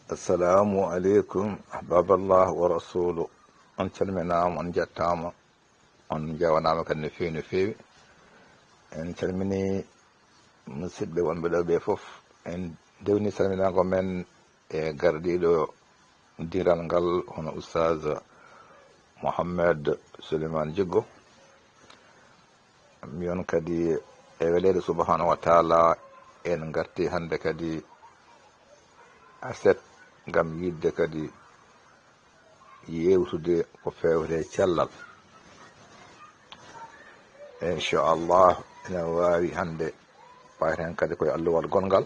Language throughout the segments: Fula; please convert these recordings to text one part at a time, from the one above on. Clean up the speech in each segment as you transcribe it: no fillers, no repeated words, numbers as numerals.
assalamu aleykum ahbaballah wa rasulu. on calminama, on jettama, on jewanama kadi no fewi no fewi. En calmini musidɓe wonɓe ɗo ɓe foof. En dewni salminago men e gardiɗo diral ngal hono oustaz Mouhamed Souleymane Djiggo. Mion kadi e welede subhanahu wa taala en garti hande kadi aset gam yidde kadi yewtude ko fewte cellal. Inchallah ina wawi hande ɓayten kadi koye alluwal gongal,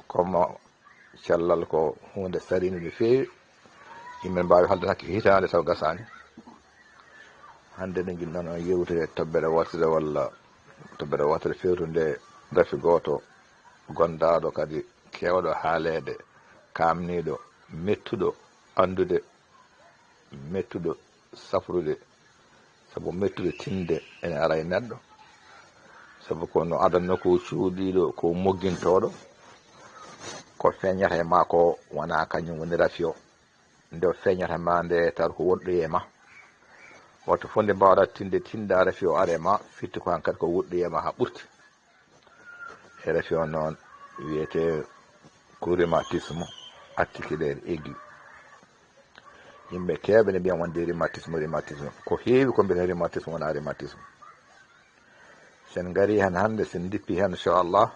comme cellal ko hunde sarine no fewi, yimɓe mbawi halde hakke hitande taw gasani. Hande nde jinɗon on yewtude toɓɓere wotere walla toɓɓere wotere fewtude rafi goto gondaɗo kadi kewɗo haalede, kamniɗo, mettuɗo andude, mettuɗo safrude, saabu mettude tinde ene ara e neɗɗo, saabu kono adanno ko cuuɗiɗo ko mogguintoɗo, ko feññata e ma ko wona kañum woni rafi o. Nde feññata ma nde tar ko woɗɗo e ma, wato fonde mbawɗa tinde tinda rafi o are ma, fitti ko hankkadi ko woɗɗo e ma ha ɓurti. E rafi o noon wiyete ko rhumatisme articulaire aigu. Yimɓe kewɓe ne mbiyan wonde rhumatisme ko heewi ko mbiyete rhumatisme wona rhumatisme. sen gari hen hande sen dippi hen inchallah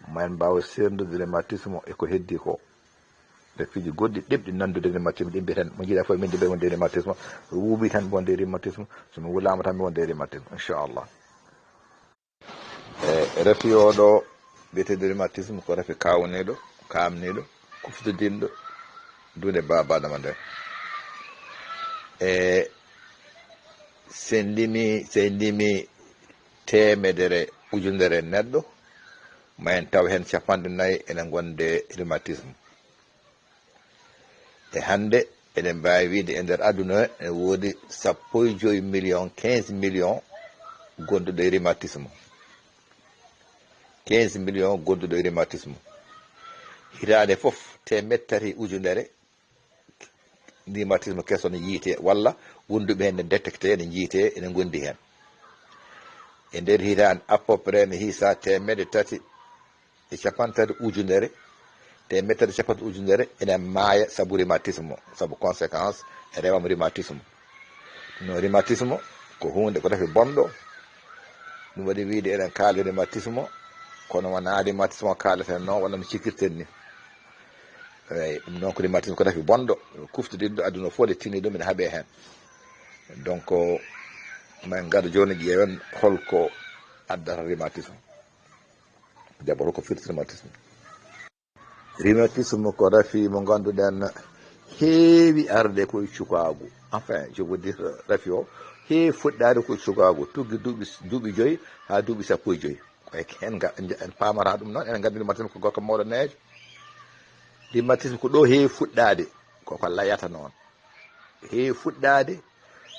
ma en mbawa serdude rhumatisme e ko heddi ko. Refiji goɗɗi ɗeɓɗi nandude rhumatisme ɗi mbiyeten mo jiiɗa fof min mbi wonde rhumatisme, wuuɓi tan wonde rhumatisme, somi wulama tan mi wonde rhumatisme inchallah. Rafi o ɗo mbiyetede rhumatisme ko rafi kawneɗo, kamneɗo, kuftodinɗo dunde babadama nden. Sen limi temedere ujunere neɗɗo ma en taw hen 40 ene gonde rhumatisme. E hande eɗen mbawi wiide e nder aduna ene woodi 15 million 15 million gonduɗo e rhumatisme. 15 million gonduɗo e rhumatisme. Hitande foof 3 ujunere rhumatisme keso ne yiite, walla wonduɓe hen ne détecté ne jiite ene gondi hen. E nder hitande à peu près ne hiisa 350 ujunere, 350 ujunere ene maaya saabu rhumatisme, saabu conséquence e rewam rhumatisme. No rhumatisme ko hunde ko refi bonɗo, ɗum waɗi wiide eɗen kaali rhumatisme kono wona rhumatisme o kaleten noon walla no cikkirten ni. Eyi ɗum noon ko rhumatisme ko refi bonɗo kuftodiɗɗo aduna fof de tini ɗum ene haaɓe hen. Donc min gada joni ƴeewen holko addata rhumatisme, jabbo holko firti rhumatisme. Rhumatisme ko rafi mo ganduɗen heewi arde koye cukagu. Enfin je veux dire rafi o heewi fuɗɗade koye cukagu, tuggi duuɓi 5 ha duuɓi 15. koye en pamata ɗum noon. Enen gandi rhumatisme ko gorko mawɗo neejo. Rhumatisme ko ɗo heewi fuɗɗade koko layata noon. Heewi fuɗɗade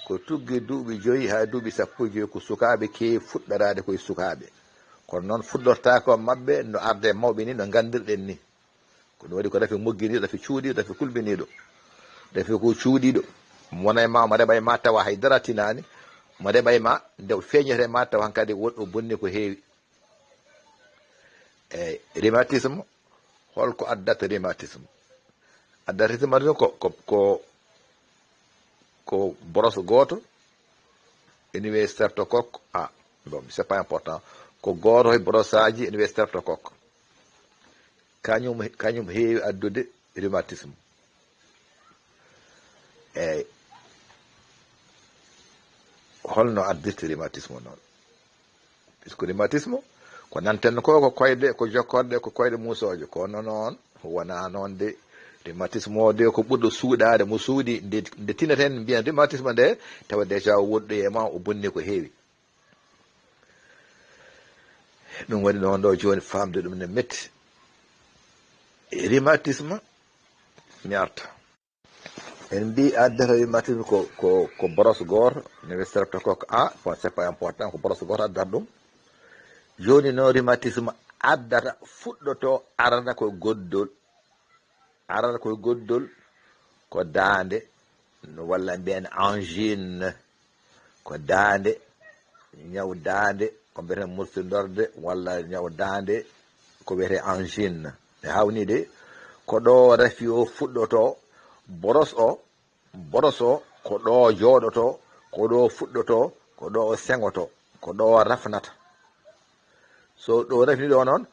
ko tuggi duuɓi 5 ha duuɓi 15 ko sukaɓe keewi fuɗɗorade koye sukaɓe. Kono noon fuɗɗortako mabɓe no arde mawɓe ni no gandirɗen ni. ko ɗum waɗi ko rafi mogginiɗo, rafi cuuɗiɗo, rafi kulbiniɗo, rafi ko cuuɗiɗo. Wona e ma mo reɓa e ma tawa haydara tinani, mo reɓa e ma nde feeñete ma tawa hankadi woɗɗo bonni ko heewi. Eyyi rhumatisme holko addata rhumatisme? Addata rhumatisme ko brosse goto ene wiye streptocoque. Bon c'est pas important. Ko goto e brosse aji ene wiye streptocoque. kañum heewi addude rhumatisme. Eyyi holno addirte rhumatisme noon? Puisque rhumatisme ko nanten ko koyɗe, ko jokkorɗe, ko koyɗe musoje. Kono noon wona noon de. Rhumatisme o de ko ɓurɗo suuɗade, mo suudi nde tineten mbiyan rhumatisme nde tawa déjà woɗɗo e ma o bonni ko heewi. ɗum waɗi noon ɗo joni famde ɗum ne metti. Rhumatisme mi arta en mbi addata rhumatisme ko brosse goto ne wiye streptocoque A. Bon c'est pas important, ko brosse goto addata ɗum. Joni noon rhumatisme addata fuɗɗoto arana ko goddol arata koye goddol ko daande walla mbiyen angine ko daande ñaw daande ko mbiyeten mursindorde walla ñaw daande ko wiyete angine e hawni de ko ɗo rafi o fuɗɗoto boros o ko ɗo jooɗoto ko ɗo fuɗɗoto ko ɗo o seŋoto ko ɗo rafnata so ɗo rafni ɗo noon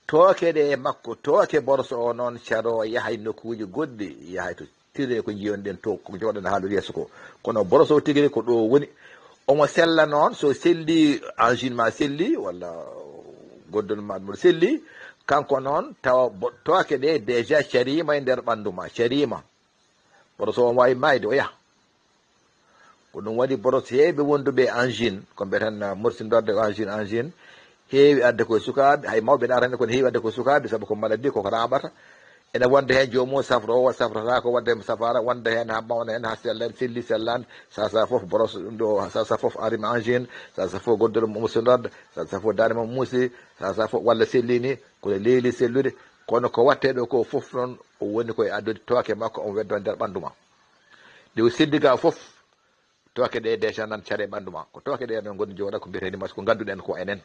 tooke ɗe makko tooke boros o noon caro yahay nokkuji goɗɗi yahay to tire ko jiyon to ko jooɗen haalu yeeso ko kono boros o tigiri ko ɗo woni omo sella noon so selli angine ma selli walla goddol ma ɗum selli kanko noon tawa tooke ɗe déjà carima e nder ɓanndu ma carima boros o wawi mayde o yaha ko ɗum waɗi boros heeɓe wonduɓe angine ko mbiyeten mursindorde angine heewi adde koye sukaaɓe hay mawɓe ɗarande kono heewi adde koye sukaaɓe sabu ko maladie koko raɓata ene wonda heen jomum safro o safrata ko wadde safara wonda heen ha mawna heen ha sellan selli sellande sa fof boros ɗum ɗo sa fof arima angine sa fof goddol musidorde sa fof dande mum muusi sa fof walla sellini kono leeli sellude kono ko watte ɗo ko fof noon o woni koye addude tooke makko on weddo nder ɓanndu ma ɗi siddiga fof tooke ɗe déjà nan care ɓanndu ma ko tooke ɗe noon gondi jooɗa ko mbiyete rimata ko ngannduɗen ko enen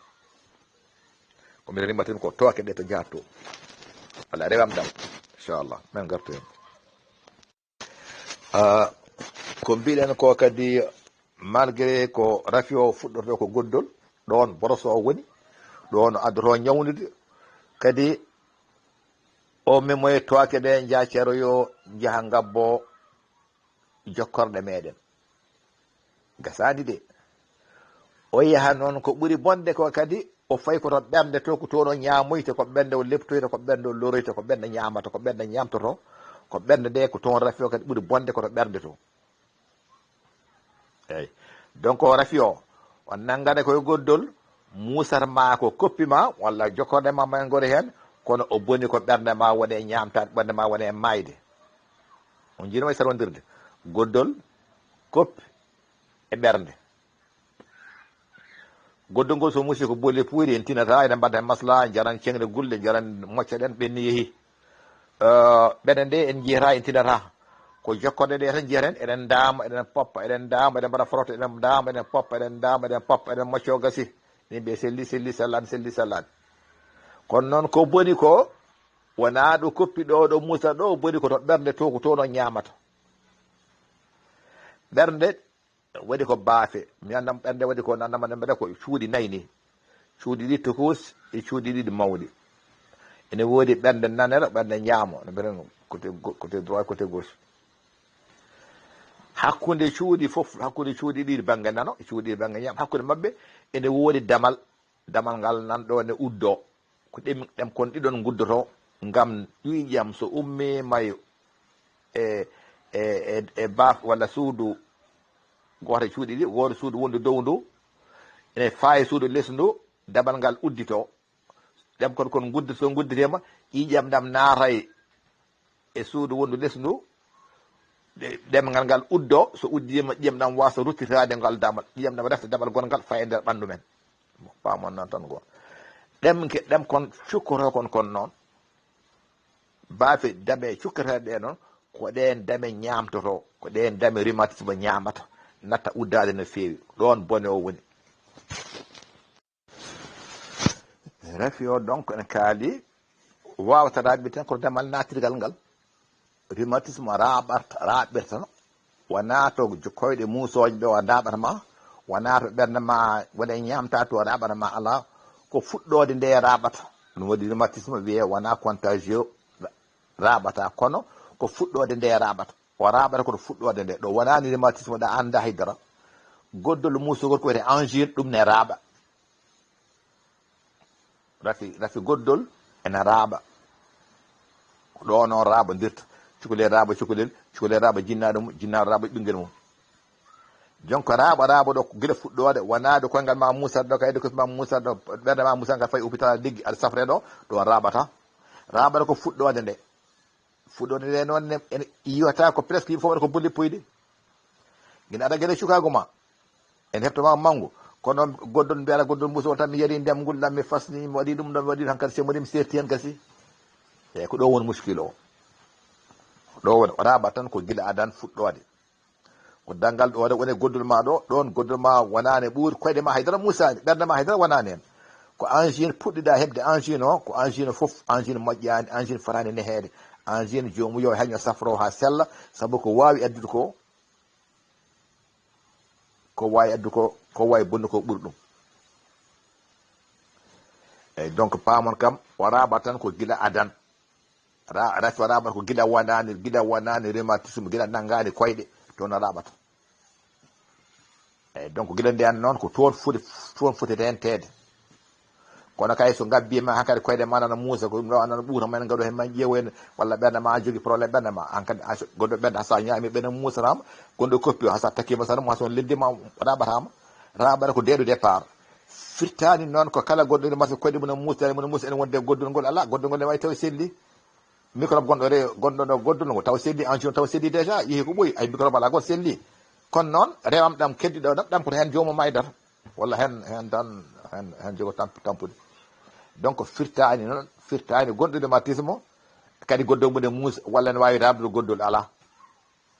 ko mbiyete rimata ko tooke ɗe to jatto walla rewam ɗam inchallah min gartu hen ko mbiɗen ko kadi malgré ko rafi o fuɗɗoto ko goddol ɗon boros o woni ɗon addoto ñawnude kadi o memoye tooke ɗe jacero yo jaaha ngabbo jokkorɗe meɗen gasani de o yaha noon ko ɓuri bonde ko kadi o fayi koto ɓernde to ko toon o ñamoyte ko ɓernde o leptoyta ko ɓernde o loroyta ko ɓernde ñamata ko ɓernde ñamtoto ko ɓernde nde ko toon rafi o kadi ɓuri bonde koto ɓernde to eyyi donc o rafi o nanggane koye goddol musata ma ko koppi ma walla jokkorɗe ma ma gori hen kono o boni ko ɓernde ma wone ñamtade ɓernde ma wone mayde on jiinomo e sarodirde goddol koppi e ɓernde goddol ngol so muusi ko bolle puyri en tinata enen mbadda hen masla jaran cengde gulle jaran mocca ɗen ɓenni yeehi ɓene nde en jiyata en tinata ko jokkorɗe ɗe tan jiyaten eɗen daama eɗen poppa eɗen daama eɗen mbaɗa frotte eɗen daama eɗen poppa eɗen daama eɗen poppa eɗen mocco gasi yimɓe selli sellani kono noon ko boni ko wona ɗo koppi ɗo muusa ɗo boni ko to ɓernde to ko toon o ñamata ɓernde waɗi ko baafe mi andam ɓernde waɗi ko nandama ɗen mbaɗa ko cuuɗi nayyi ni cuuɗi ɗi tokus e cuuɗi ɗiɗi mawɗi ene woodi ɓernde nanere ɓernde ñaamo no mbiɗen côté droit côté gauche hakkude cuuɗi fof hakkude cuuɗi ɗiɗi banggue nano cuuɗi ɗiɗi banggue ñaam hakkude mabɓe ene woodi damal ngal nan ɗo ne uddo ko ɗem kon ɗiɗon guddoto ngam ƴuyƴam so ummi mayo e baaf walla suudu goto cuuɗi ɗi woodi suudu wondu dow ndu ene faayi suudu less ndu dabal ngal uddito ɗem kon guddito gudditema ƴiƴam ɗam naatay e suudu wondu less ndu ɗemgal ngal uddo so uddima ƴiyam ɗam wasa ruttitade ngal damal ƴiyam ɗam refta daɓal gongal faye nder ɓanndu men pamon noon tan go ɗem kon cukkoto kon noon baafe dame cukkateɗe ɗe noon ko ɗen dame ñamtoto ko ɗen dame rhumatisme ñamata natta uddade no feewi ɗon bone o woni rafi o donc en kaali wawata raɓɓi tan koto damal natirgal ngal rhumatisme raɓɓirta wona to koyɗe musoje ɓe o daɓata ma wona to ɓernde ma wone ñamta to raɓata ma ala ko fuɗɗode nde raɓata ɗum waɗi rhumatisme wiye wona contagieux raɓata kono ko fuɗɗode nde raɓata o raɓata koto fuɗɗode nde ɗo wonani rhumatisme ɗa anda haydara goddol musugol ko wiyete angine ɗum ne raaɓa rafi goddol ene raaɓa ɗo noon raaɓodirta cukalel raaɓa cukalel raaɓa jinnaɗo mum jinnaɗo raaɓa ɓinguel mum jonko raaɓa ɗo ko guila fuɗɗode wonade koyngal ma musat ɗo kayde kosi ma musat ɗo ɓerde ma musat ngal fayi hôpital liggi aɗa safre ɗo ɗo raɓata raɓata ko fuɗɗode nde noon ene yiwata ko presque yimɓe fof waɗa ko bolli poyde guina aɗa gueɗe cukago ma en heftoma manggu kono goddol mbiyata goddol muso tan mi yari ndem ngulɗam mi fasni mi waɗi ɗum ɗon mi waɗi tan kadi semodi mi serti hen gasi eyyi ko ɗo woni muskil o ɗo woni o raɓa tan ko gila adan fuɗɗode ko dangal ɗo woni goddol ma ɗo ɗon goddol ma wonani ɓuuri koyɗe ma haydara musani ɓerde ma haydara wonani hen ko angine puɗɗiɗa heɓde angine o ko angine foof angine moƴƴani angine farani nehede angine jomum yo heño safro ha sella saabu ko wawi addude ko wawi addu ko wawi bonnu ko ɓuuri ɗum eyyi donc pamon kam o raɓa tan ko gila adan rafi o raɓata ko gila wonani rhumatisme gila naggani koyɗe toon o raɓata eyyi donc gila ndiyan noon ko toon foti rentede kono kay so gabbima hankkadi koyɗe ma nana muusa ko ɗum ɗo anana ɓuura men gaɗo hen ma ƴeewoyne walla ɓerde ma jogui probléme ɓerde ma hankkadi goɗɗo ɓerde hasa ñaami ɓerde muusatama gonɗo koppi o hasa takkima sana mo hason leddima raɓatama raɓata ko deeɗo départ firtani noon ko kala goɗɗo masa koyɗe mum muusa ene wonde goddol ngol ala goddol ngol ne wawi taw selli microbe gonɗo ɗo goddol ngol taw selli angine taw selli déjà yeehi ko ɓooyi ay microbe ala goto selli kono noon rewam ɗam keddiɗo ɗam ɗam koto hen jomum maydata walla hen tan hen jogo tampude donc firtani noon firtani gonɗo rhumatisme kadi goddol mum ne muusa walla ne wawi rabdude goddol ala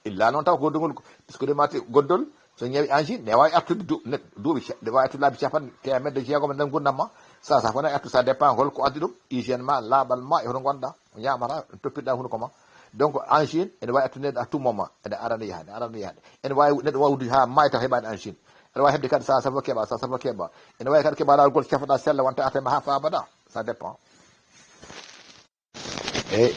illa noon taw goddol ngol puisque rhumatisme goddol so ñawi angine ne wawi artude duuɓi ne wawi artude laabi capanɗe temedde jeegom nden gurdam ma sa fona artu ça dépend holko addi ɗum hygiéne ma laaɓal ma e hoto gonɗa ñamata toppitɗa hunde koma donc angine ene wawi artude à tout moment ene arana yahade ene wawi neɗɗo wawdude ha mayta heɓani angine ene wawi hebde kadi sa safo keeɓa ene wawi kadi keeɓa lawol gol cafoɗa sella wonta atema ha fabada ça dépend eyyi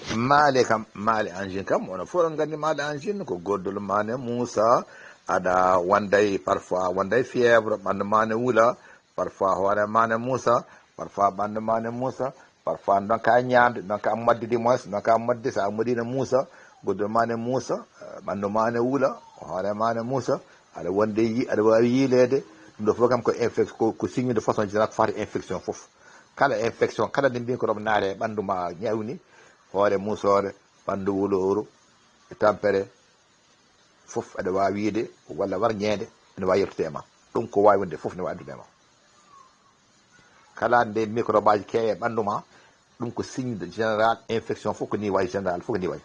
maali angine kam onon fof on gandi maali angine ko goddol mane muusa aɗa wonday parfois wonday fièvre ɓandu ma ne wuula parfois hoore ma ne muusa parfois ɓandu ma ne muusa parfois donka ñamde donka maddidi moins donka maddi sa moɗi ne muusa goddol ma ne muusa ɓandu ma ne wuula hoore ma ne muusa aɗa wonde aɗa wawi yiilede ɗum ɗo fof kam ko infection ko signe de façon général ko fati infection foof kala infection kala nde mbin ko ɗom naare e ɓandu ma ñawni hoore muusore ɓandu wuloru tampere fof aɗa wawi wiide walla warñede ene wawi yettude ma ɗum ko wawi wonde fof ne wawi addude ma kala nde microbe aji keewe ɓandu ma ɗum ko signe de général infection fof ko ni wayi général fof ko ni wayi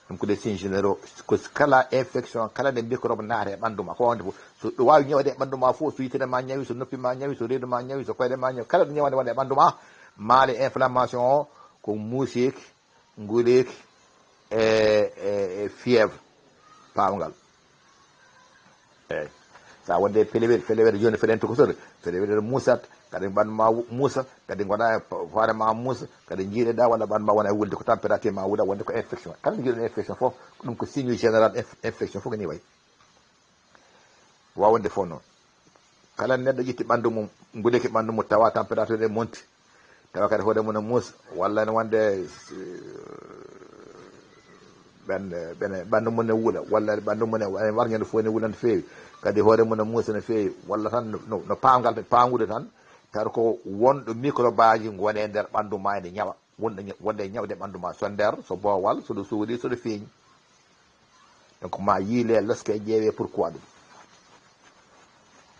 ɗum ko des signes généraux ko kala infection kala nde microbe naata e ɓandu ma ko wonde fof so ɗo wawi ñawde e ɓandu ma fof so yitere ma ñawi so noppi ma ñawi so reedu ma ñawi so koyɗe ma ñawi kala ɗo ñawande wonde e ɓandu ma maale inflammation o ko muuseki nguleki e fièvre pawngal eyyi sa wonde pelewere joni feɗente ko sori pelewere muusat kadi ɓandu ma muusa kadi goɗa hoore ma muusa kadi jiiɗeɗa walla ɓandu ma wona e wulde ko température ma wuuɗa wonde ko infection kala no jiiɗon infection fof ɗum ko signe général infection fof ko ni wayi wawa wonde fof noon kala neɗɗo ƴetti ɓandu mum nguleki ɓandu mum tawa température ɗe monti tawa kadi hoore mum ne muusa walla ne wonde ɓenne ɓandu mum ne wuuɗa walla ɓandu mum ne warñande fof ne wuuɗa no feewi kadi hoore mum ne muusa no feewi walla tan no pawngal pawngude tan tawa ko wonɗo microbe aji gone nder ɓandu ma ene ñawa wonde ñawde ɓandu ma so nder so boowal soɗo suuɗi soɗo feeñi donc ma yiile lorsque ƴeewe pourquoi ɗum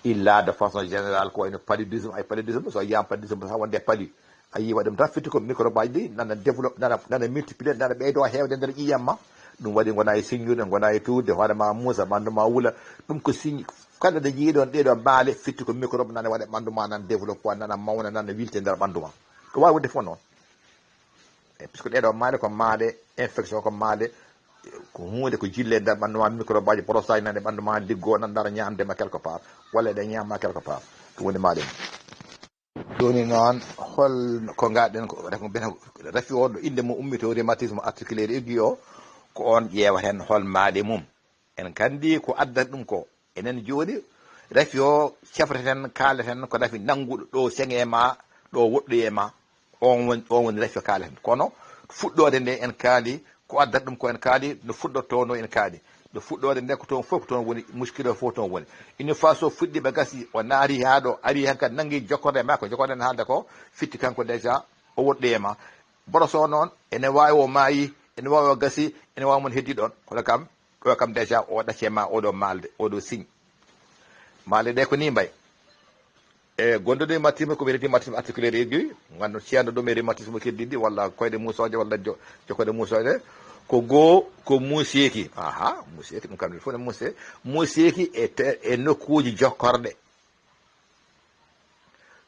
illa de façon générale ko wayno paludisme ay paludisme so yiyama paludisme ha wonde palu a yiiwa ɗum tan fitti ko microbe aji ɗi nana développe nana multiplier nana ɓeydo hewde nder ƴiyam ma ɗum waɗi gona e signude gona e tuwde hoore ma muusa ɓandu ma wuula ɗum ko signe kala nde jiiɗon ɗeɗo maale fitti ko microbe nane waɗa ɓandu ma nan développe wa nana mawna nana wilte nder ɓandu ma ko wawi wonde fof noon e puisque ɗeɗo maale ko maale infection ko maale ko hunde ko jille nder ɓandu ma microbe aji brossage nane ɓandu ma liggo nandara ñamdema quelque part walla ɗe ñamma quelque part ɗum woni maale mum joni noon hol ko gaɗen ko rafi o ɗo inde mum ummi to rhumatisme articulaire aigu o ko on ƴeewa hen hol maali mum en kandi ko addata ɗum ko enen jooɗi rafi o cefreten kaleten ko rafi nannguɗo ɗo seŋe ma ɗo woɗɗoye ma on woni rafi o kaleten kono fuɗɗode nde en kaali ko addata ɗum ko en kaali no fuɗɗorto no en kaali no fuɗɗode nde ko toon fof ko toon woni muskile o fof toon woni une fois so fuɗɗi ɓe gasi o naari haa ɗo ari hen kadi nanngui jokkorde ma ko jokkorɗen haalde ko fitti kanko déjà o woɗɗoye ma brosse o noon ene wawi o maayi ene wawi o gasi ene wawi mon heddi ɗon kono kam ɗo kam déjà o ɗacce ma oɗo malde oɗo signe malde ɗe ko ni mbay e gondude rhumatisme ko wiyete rhumatisme articulaire aigu gandu ceerno ɗum e rhumatisme keddiɗi walla koyɗe musoje walla jokkode musoje ko goo ko muuseeki aha muuseeki ɗum kam fof ne muuseeki e nokkuuji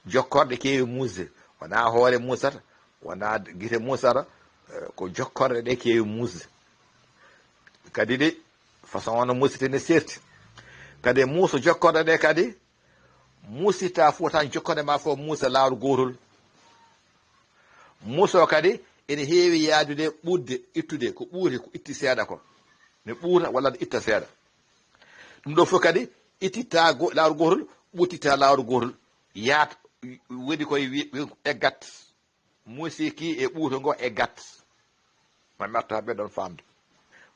jokkorde keewi muusde wonaa hoore muusata wonaa gite muusata ko jokkorde ɗe keewi muusde kadi de façon ono muusite ne seerti kadi muuso jokkorde ɗe kadi muusita fof tan jokkorde ma fof muusa laawol gootol muuso kadi ene heewi yaadude ɓurde ittude ko ɓuuri ko itti seeɗa ko ne ɓuura walla ne itta seeɗa ɗum ɗo fof kadi ittitta laawol gootol ɓuttita laawol gootol yaata woni koye eggat musiki e ɓuuto ngo eggat ma merta ɓe ɗon famde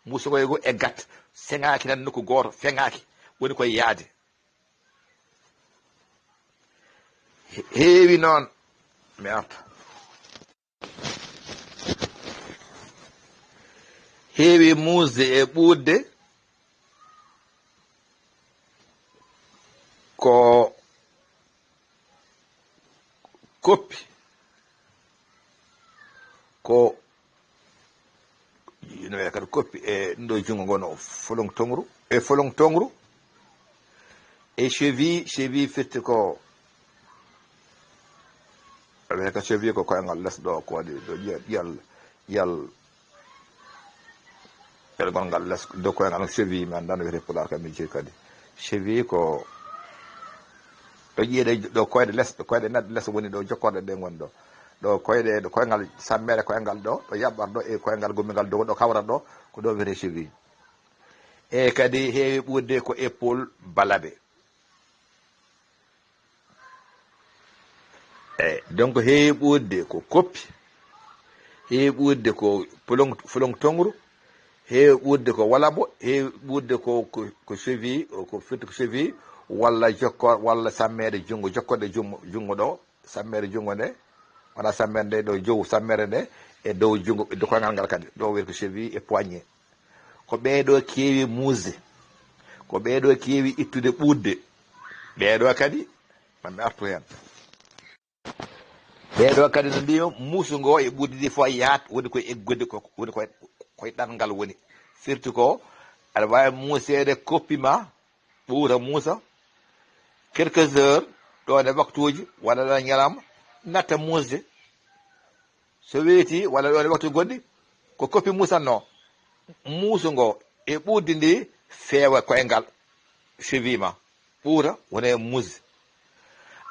muuso ngo go eggat seŋaki tan nokku gooto feŋaki woni koye yaade heewi noon mi arta heewi muusde e ɓuurde ko koppi ko no wiya kadi koppi e ɗum ɗo junngo ngo no folong tongru e cheville firti ko aɗa ka cheville ko koyngal les ɗo ko waɗi ɗo ƴal gongal les dow koyngal cheville mi annda no wiyete pulaar kam mi jeyi kadi cheville ko ɗo ƴiyeɗe ɗo koyɗe neɗɗo les woni ɗo jokkorde ɗe ngoni ɗo ɗo koyngal sammere koyngal ɗo yaɓɓat ɗo e koyngal gommigal dow ɗo kawrat ɗo ko ɗo wiyete cheville e kadi heewi ɓurde ko épaule balabe eyyi donc heewi ɓurde ko koppi heewi ɓurde ko folong tongru heewi ɓurde ko walabo heewi ɓurde ko cheville ko firti ko cheville walla walla sammere junngo jokkorde junngo ɗo sammere junngo nde wona sammere nde ɗo jowu sammere nde e dow junngo dow koyngal ngal kadi ɗo wiyete ko cheville e poignet ko ɓeeɗo keewi muusde ko ɓeeɗo keewi ittude ɓuurde ɓeeɗo kadi mami artu heen ɓeeɗo kadi no mbima muusu ngo e ɓuurde ɗi fof yahat woni koye eggude woni koye ɗanngal woni firti ko aɗa wawi muuseede koppi ma ɓuura muusa quelques heures ɗo ne waktuji walla ɗo ñalama natta muusde so weeti walla ɗo ne waktu goɗɗi ko koppi muusanno muusu ngo e ɓurde ndi feewa koyngal cheville ma ɓuura wona e muusde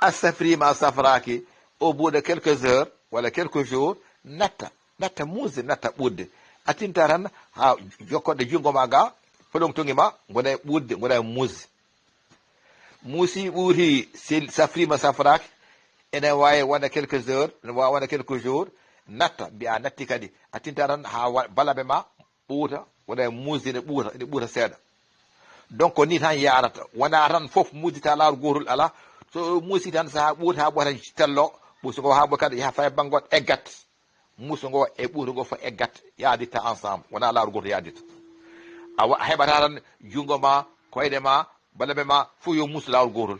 a safrima a safraki au bout de quelques heures walla quelques jours natta muusde natta ɓurde a tinta tan ha jokkodde junngo ma ga polong tongi ma gona e ɓurde gona e muusde muusi ɓuuri safrima safraki ene wawi wona quelques heures ene wawi wona quelques jours natta mbiya natti kadi a tinta tan ha balabe ma ɓuuta wona e muusde ene ɓuuta seeɗa donc ko ni tan yarata wona tan foof muusdita laawol gotol ala so muusi tan saha ɓuuta ha ɓota tello muusu ngo ha bo kadi yaha faye banggot eggat muusu ngo e ɓuuta ngo fof eggat yaaditta ensemble wona laawol goto yaadita a heɓata tan junngo ma koyɗe ma balabe ma fof yo muusu laawol gotol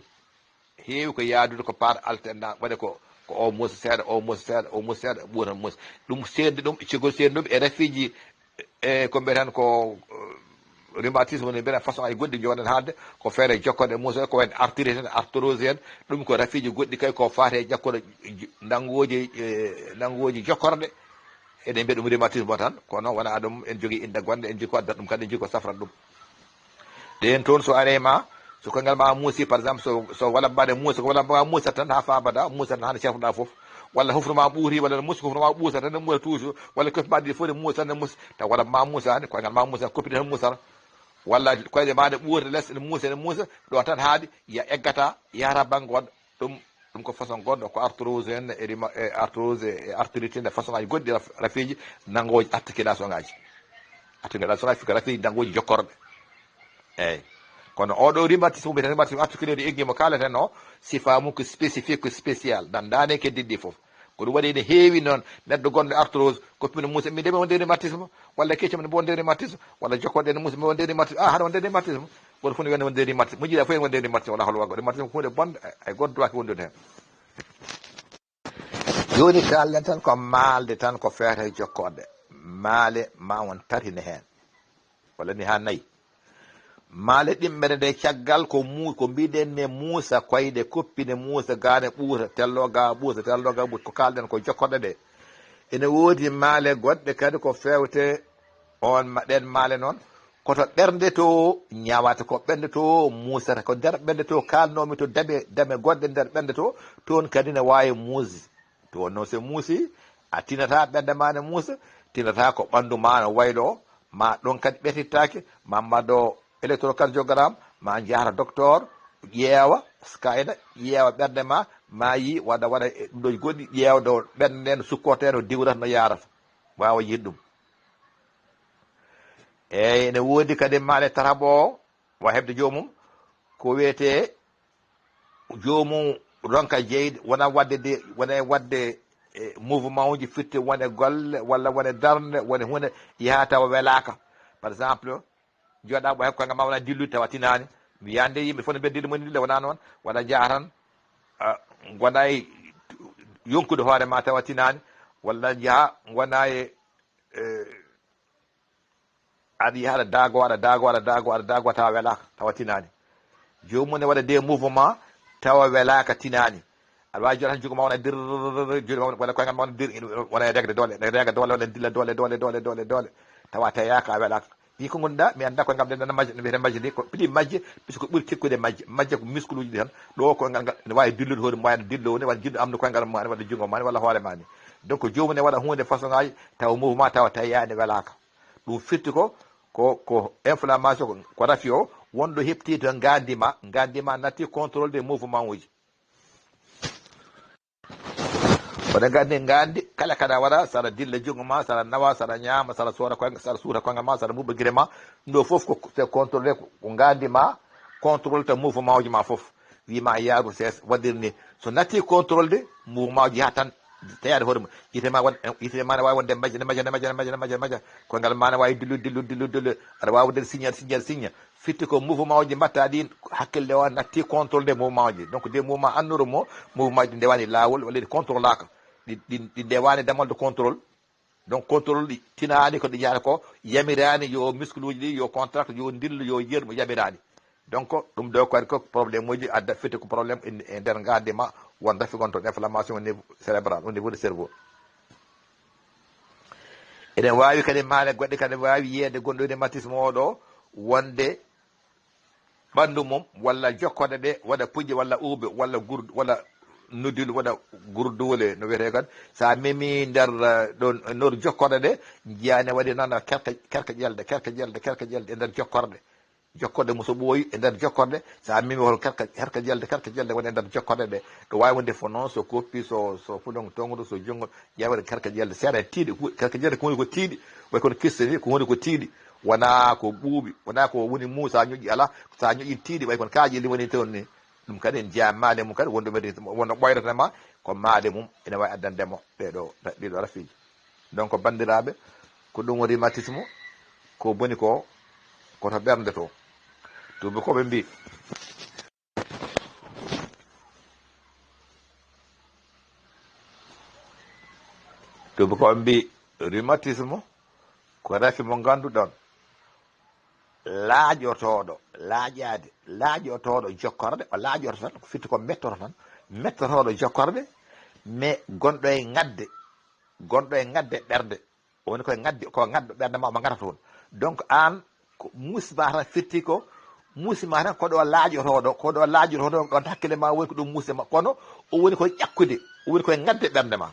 heewi ko yaadude ko par alternance waɗe ko o muusa seeɗa o muusa seeɗa o muusa seeɗa ɓuuta muusa ɗum seedde ɗum cigol seedde ɗum e rafiji e ko mbiyeten ko rhumatisme ne mbiyeten façon ay goɗɗi jooɗen haalde ko feere jokkode muusa ko wayde arthrite en arthrose en ɗum ko rafiji goɗɗi kay ko faate jakkude nannguwoji jokkorde eɗen mbiya ɗum rhumatisme o tan kono wona ɗum en jogii inde gonɗe en jogii ko addat ɗum kadi en jogii ko safrat ɗum ɗen toon so are ma so koyngal ma muusi par exemple so walla mbaɗe muusa ko walla ma muusa tan ha fabada muusa tan hande certoɗa fof walla hofnuma ɓuuri walla muusa ko hofnuma ɓuusa tan ne muusa toujours walla kofi ma ɗi fof ne muusa tan ne muusa taw walla ma muusani koyngal ma muusa koppide tan muusata walla koyɗe ma ne ɓuurta less ne muusa ɗo tan haadi ya eggata yahata banggue goɗɗo ɗum ko façon goɗɗo ko arthrose en e arthrose e arthrite en façon aji goɗɗi rafiji nanngoji articulation ngaji fiko rafiji nanngoji jokkorɗe eyyi kono oɗo rhumatisme mbiyeten rhumatisme articulaire de aiguë mo kaleten o sifa mum ko spécifique ko spécial dandane keddiɗi fof ko ɗum waɗi ne heewi noon neɗɗo gonɗo arthrose koppino muusa min ndemi wonde rhumatisme walla keccam ne wonde rhumatisme walla jokkoɗe ne muusa mi wonde rhumatisme haɗa wonde rhumatisme goto fof ne wiyande wonde rhumatisme mo jiiɗa fof en wonde rhumatisme wala hol waggo rhumatisme ko hunde bonde hay goto duwaki wondude hen joni kalden tan ko maalde tan ko feete jokkorde maale ma won tarhine heen walla ni ha nayyi maale ɗimmere nde caggal ko ko mbiɗen ne muusa koyɗe koppine muusa gaane ɓuuta tello ga ɓuuta tello ga ɓuuta ko kalɗen ko jokkoɗe ɗe ene woodi maale goɗɗe kadi ko fewte on ɗen maale noon koto ɓernde to ñawata ko ɓernde to muusata ko nder ɓernde to kalnomi to dame goɗɗe nder ɓernde to toon kadi ne wawi muusi to noon so muusi a tinata ɓernde ma ne muusa tinata ko ɓanndu ma no wayɗo ma ɗon kadi ɓetittake ma mbaɗo électrocardiogramme ma jahata docteur ƴeewa skayna ƴeewa ɓernde ma yi waɗa ɗum ɗo goɗɗi ƴeewde ɓernde nde no sukkorte no diwrata no yarata wawa yiid ɗum eyyi ene woodi kadi maale tataɓo o wa heɓde joomum ko wiyete joomum ronka jeyde wona wadde mouvement uji fitte wone golle walla wone darde wone hunde yaha tawa welaka par exemple joɗaɓo hekko koyga ma wona dillude tawa tinani wiyande yimɓe fof ne mbiya dillu moni dille wona noon waɗa jaa tan gona e yonkude hoore ma tawa tinani walla jaaha gona e aɗa yiya aɗa daago tawa welaka tawa tinani jomum ne waɗa des mouvement tawa welaka tinani aɗa wawi joɗa tan jugo ma wona dir wona koygal ma wona dir wona regde dole wona dilla dole tawa teyaka welaka wi ko gonɗa mi anda koygal ɗen majje no wiyete majje ni ko piɗi majje puisque ɓuuri tekkude majje ko muscle uji ɗi tan ɗo koygal ngal ne wawi dillude hoore ma ne dillo ne waɗa jiɗɗo amde koygal ma ne waɗa jungo ma ne walla hoore ma ni donc jomum ne waɗa hunde façon ngaji tawa mouvement tawa teyani welaka ɗum firti ko inflammation ko rafi o wonɗo hepti to gandima natti contrôle des mouvement uji oɗa gandi kala kada waɗa saɗa dilla jungo ma saɗa nawa saɗa ñama saɗa suuta koygal ma saɗa muɓa guire ma ɗo foof ko contrôlé ko gandima contrôle ta mouvement uji ma foof wima yaaru ses waɗirni so natti contrôle de mouvement uji yaha tan teyade hoore mum yite ma ne wawi wonde majja koygal ma ne wawi dillude aɗa wawi wonde signa fitti ko mouvement uji mbatta ɗin hakkille o natti contrôle des mouvement uji donc des mouvement annuru mo mouvement uji ndewani lawol walla ɗi contrôle aka ɗi ndewani damal de contrôle donc contrôle ɗi tinani ko ɗi jahata ko yamirani yo muscle uji ɗi yo contracte yo dillo yo yermo yamirani donc ɗum ɗo kadi ko probléme uji adda fitti ko probléme e nder gandema won rafi gon toon inflammation au niveau cérébral au niveau du cerveau eɗen wawi kadi maale goɗɗe kadi wawi yiyede gonɗo rhumatisme oɗo wonde ɓandu mum walla jokkode ɗe waɗa pujje walla uube walla walla nodil waɗa gurdule no wiyete kadi sa memi nder ɗon nor jokkorde ɗe jiyane waɗi noon kerka ƴelde e nder jokkorde muso ɓooyi e nder jokkorde sa memi hol kerka ƴelde woni e nder jokkorde ɗe ɗo wawi wonde fo noon so koppi so fuɗon tongudu so jungo ƴewde kerka ƴelde seeɗa tiiɗi kerka ƴelde ko hunde ko tiiɗi way kono kiste ni ko hunde ko tiiɗi wona ko ɓuuɓi wona ko woni muu sa ñoƴƴi ala sa ñoƴƴi tiiɗi way kono kaaƴeli woni toon ni ɗum kadi en jeeya maale mum kadi wonno ɓoyratama ko maale mum ene wawi addandemo ɗiɗo rafiji donc bandiraɓe ko ɗum woni rhumatisme ko boni koto ɓernde to tuubi koɓe mbi rhumatisme ko rafi mo ganduɗon laaƴotoɗo jokkorde o laaƴoto tan ko fitti ko mettotoɗo jokkorde mais gonɗo e ngadde ɓerde woni koye ngadde ko ngadɗo ɓerde ma omo ngata toon donc an ko musima tan fitti ko musima tan koɗo laaƴotoɗo ɗon hakkille ma woni ko ɗum musima kono o woni koye ƴakkude o woni koye ngadde ɓerde ma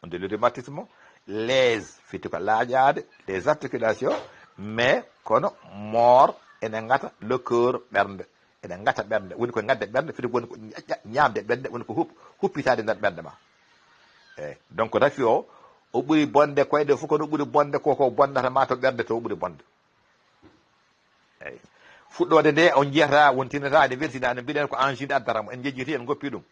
on de le rhumatisme les fitti ko laaƴade les articulations mais kono moor ene ngata le cœur ɓernde ene ngata ɓernde woni koye ngadde ɓernde fiti woni ko ñamde ɓernde woni ko huppitade nder ɓernde ma eyyi donc rafi o ɓuuri bonde koyɗe fof kono ɓuuri bonde koko bonnata ma to ɓernde to ɓuuri bonde eyyi fuɗɗode nde on jiyata won tinata ene weltina ene mbiɗen ko angine addatamo en jejjiti en goppi ɗum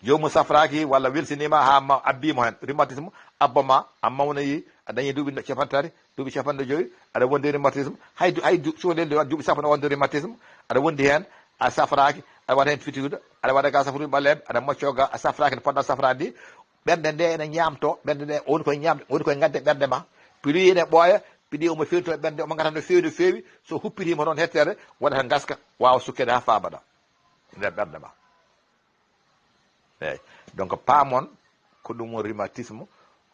jomum safraki walla welsinima ha abbimo hen rhumatisme abbama a mawnoyi a dañi duuɓi capantati duuɓi capanɗe joyyi aɗa wondi rhumatisme hay sohlelde duuɓi sappo ne wonde rhumatisme aɗa wondi hen a safraki aɗa waɗa hen fitigude aɗa waɗa ga safrude ɓalleɓe aɗa mocco ga a safraki ne poɗɗa safrade ndi ɓernde nde ene ñamto ɓernde nde woni koye ñamde woni koye gadde ɓernde ma piluyi ene ɓooya piɗi omo fewto e ɓernde omo gata no fewi no fewi so huppitima toon hettere waɗata gaska wawa sukkede ha fabaɗa nder ɓernde ma eyyi donc paamon ko ɗum woni rhumatisme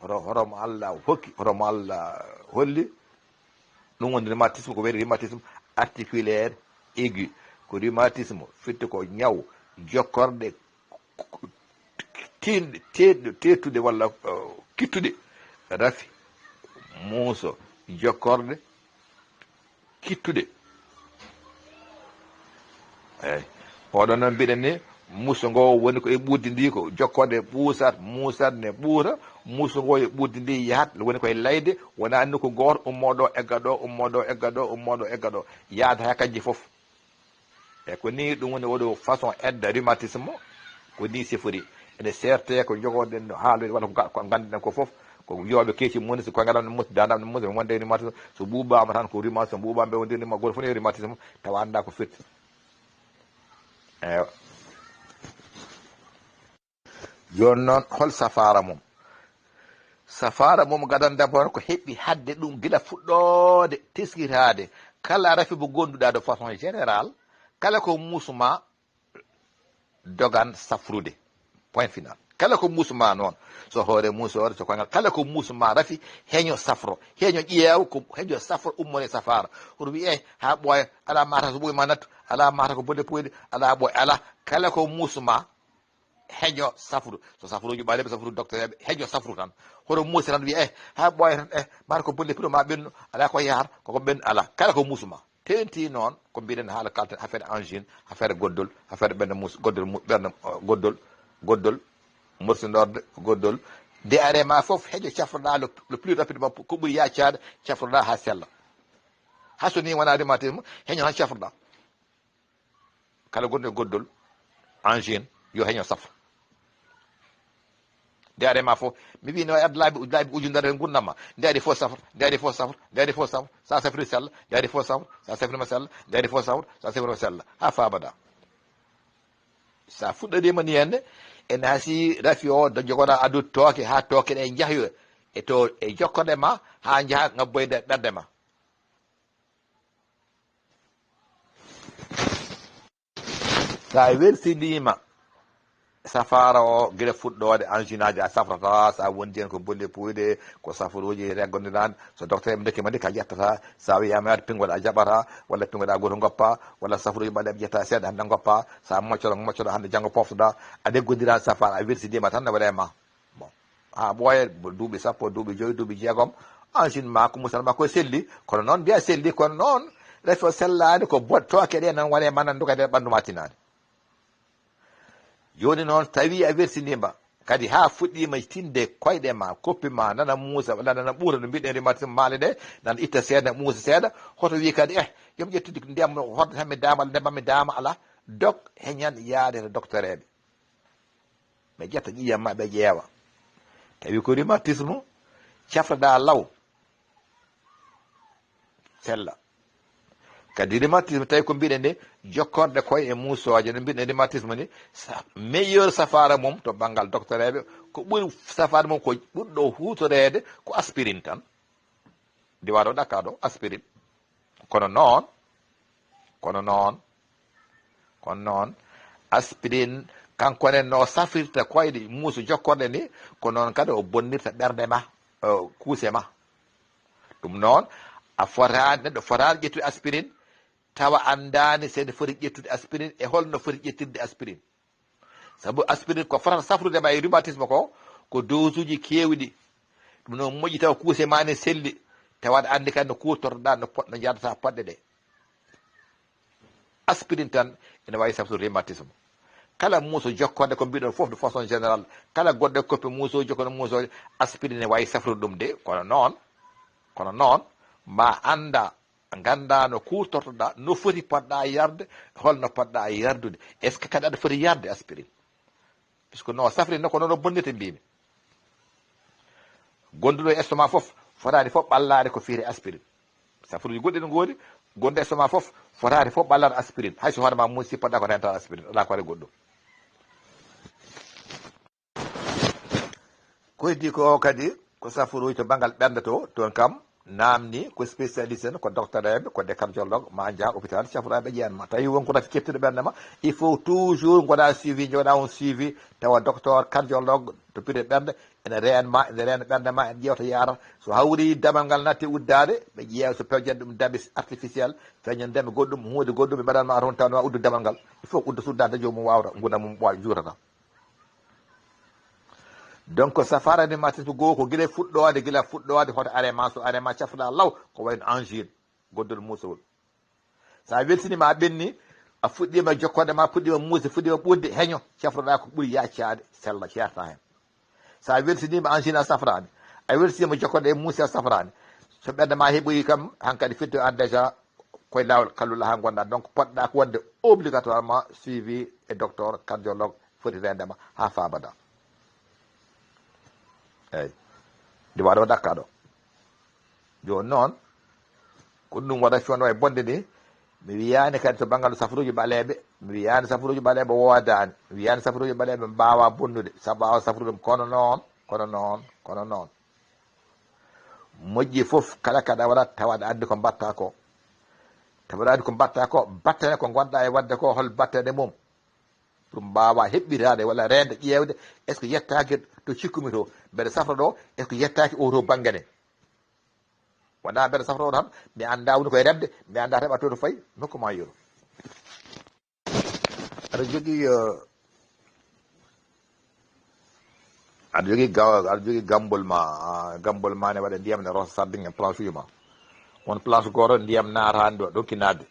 horomo Allah hokki horomo Allah holli ɗum woni rhumatisme ko wiyete rhumatisme articulaire aigu ko rhumatisme fitte ko ñaw jokkorde tinɗe tettude walla kittude rafi muuso jokkorde kittude eyyi oɗon noon mbiɗen ni muuso ngo woni ko e ɓuddi ndi ko jokkorde ɓuusat muusat ne ɓuura muuso ngo e ɓuddi ndi yahat woni koye layde wona anni ko goto ummoɗo egga ɗo ummoɗo egga ɗo ummoɗo egga ɗo yaada ha kanji foof eyyi ko ni ɗum woni oɗo façon edda rhumatisme ko ni sifori ene serte ko jogoɗen haaloyde walla ko ganduɗen ko foof ko yooɓe keeci moni so koyngalam ne musi dadam ne musi wonde rhumatisme so ɓuuɓama tan ko rhumatisme ɓuuɓamɓe wondirnima goto fof ne rhumatisme tawa anda ko firti eyyi joni noon hol safara mum gadan d'abord ko heɓɓi hadde ɗum gila fuɗɗode teskitade kala rafi mo gonduɗa de façon général kala ko musuma dogan safrude point final kala ko musuma noon so hoore musore so koyngal kala ko musuma rafi heño safro heño ƴeew ko heño safro ummone safara hoto wi ha ɓooya ala mata so ɓoyma nattu ala mata ko bonde poyde ala ɓooya ala kala ko musuma heño safru so safruji ɓaleɓe safru docteur eɓe heño safru tan hoto muusi tan wi ha ɓooya tan mata ko bonde piɗo ma ɓennu ala ko yahata koko ɓennu ala kala ko musuma tenti noon ko mbiɗen haala kalten affaire angine affaire goddol affaire ɓernde mus goddol ɓernde goddol morsindorde goddol nde arema foof heƴo cafroɗa le plus rapidement ko ɓuuri yaccade cafroɗa ha sella ha so ni wona rhumatisme heño tan cafroɗa kala gonɗo e goddol angine yo heño safra nde arema fof mi wi no adda laabi ujunere e gurdamma nde ari fof safra nde ari fof safra nde ari fof safra sa safri sella nde ari fof safra sa safrima sella nde ari fof safra sa safrima sella ha fabaɗa sa fuɗɗodima ni henne ene hasi rafi o do jogoɗa adu tooke ha tooke ɗe jahyo e to e jokkorde ma ha jaaha ngabboyde ɓerde ma sa wersinima safara o guila fuɗɗode angine aji a safrata sa wondi hen ko bolle puyde ko safaruji reggodiran so docteur ɓe dokkima de ka ƴettata sa wiyama yaade pingoɗa a jaɓata walla pingoɗa goto goppa walla safaruji ɓaɗe ɓe ƴetta seeɗa hande goppa sa moccoɗo hande janggo poftoɗa a reggodiran safara a wersidima tan ne waɗema bon ha ɓooya duuɓi sappo duuɓi joyyi duuɓi jeegom angine ma ko musanma koye selli kono noon mbiya selli kono noon refi o sellade ko tooke ɗe nan waɗema nan dugade ɓandu ma tinade joni noon tawi a wersinima kadi ha fuɗɗima tinde koyɗe ma koppi ma nana muusa walla nana ɓuura no mbiɗen rhumatisme maale ɗe nana itta seeɗa muusa seeɗa hoto wi kadi yomi ƴettude ndiyam hoto tan mi dama ndemam mi dama ala dok heñan yaade to docteur eɓe ɓe ƴetta ƴiyam ma ɓe ƴeewa tawi ko rhumatisme cafraɗa law sella kadi rhumatisme tawi ko mbiɗen ni jokkorde koye e muusoje no mbiɗen rhumatisme ni meilleur safara mum to banggal docteur eɓe ko ɓuuri safara mum ko ɓurɗo hutorede ko aspirine tan ndiwa ɗo ɗakka ɗo aspirine kono noon aspirine kankone no safrirta koyɗe muuso jokkorde ni ko noon kadi o bonnirta ɓerde ma kuuse ma ɗum noon a fotani neɗɗo fotani ƴettude aspirine tawa andani sene foti ƴettude aspirine e holno foti ƴettirde aspirine saabu aspirine ko fotata safrude ma e rhumatisme ko dose uji kewɗi ɗum noon moƴƴi tawa kuuse ma ne selli tawaɗa andi kadi no kutortoɗa no poɗɗo jadata poɗɗe ɗe aspirine tan ene wawi safrude rhumatisme kala muuso jokkorde ko mbiɗon foof de façon général kala goɗɗo koppe muusoji jokkono muusoje aspirine ne wawi safrude ɗum de kono noon ma anda ganda no kutortoɗa no foti poɗɗa yarde holno poɗɗa yardude est ce que kadi aɗa foti yarde aspirine puisque no safrine ko noon o bonnirte mbimi gonduɗo e estomac foof fotani fof ɓallade ko fiyete aspirine safruji goɗɗi no goodi gonɗo estomac foof fotani fof ɓallade aspirine hayso hoorema mum sippoɗa ko rentata aspirine ala ko waɗa goɗɗum ko heddi ko kadi ko safaruji to banggal ɓernde to toon kam namni ko spécialiste en ko docteur eɓe ko des cardiologue ma jaa hôpital safraɓe ƴeyanma tawi wonko rafi kettude ɓernde ma il faut toujours goɗa suivi joɗa on suivi tawa docteur cardiologue to pire ɓernde ene reenma ene reena ɓernde ma ene ƴewta yarata so hawri damal ngal natti uddade ɓe ƴeewa so pewjat ɗum daɓe artificiel feñen ndeme goɗɗum hunde goɗɗum ɓe mbaɗanma toon tawnoma uddu damal ngal il faut udda suddade jomum wawra guna mum juurata donc safara rhumatisme goo ko gila fuɗɗode hoto arema so arema cafɗa law ko wayno angine goddol musowol sa weltinima ɓenni a fuɗɗima jokkode ma puɗɗima muuse fuɗɗima ɓurde heño cafroɗa ko ɓuuri yaccade sella ceerta hen sa weltinima angine a safrani a weltinima jokkode e muuse a safrani so ɓerde ma heɓoyi kam hankkadi fidde an déjà koye lawol kallula ha gonɗa donc poɗɗa ko wonde obligatoirement suivi e docteur cardiologue foti rendema ha fabada eyyi ndi waɗo dakka ɗo joni noon ko ɗum waɗa cono e bonde ni mi wiyani kadi to banggal safaruji ɓaleɓe mi wiyani safaruji ɓaleɓe wodani mi wiyani safaruji ɓaleɓe mbawa bonnude saabu awa safarude kono noon moƴƴi foof kala kaɗa waɗat tawaɗa andi ko mbatta ko tawaɗa andi ko mbatta ko battane ko gonɗa e wadde ko hol battane mum pour mbawa heɓɓitade walla rende ƴewde est ce que yettaki to cikkumi to mbeɗa safra ɗo est ce que yettaki oto banggane wona mbeɗa safra o tan mi anda woni koye remde mi anda heɓa to fayi nokkuma yoro aɗa jogui gambol ma ne waɗa ndiyam ne rosa sardin e planche uji ma won planche goto ndiyam natani ɗo ɗonki nadde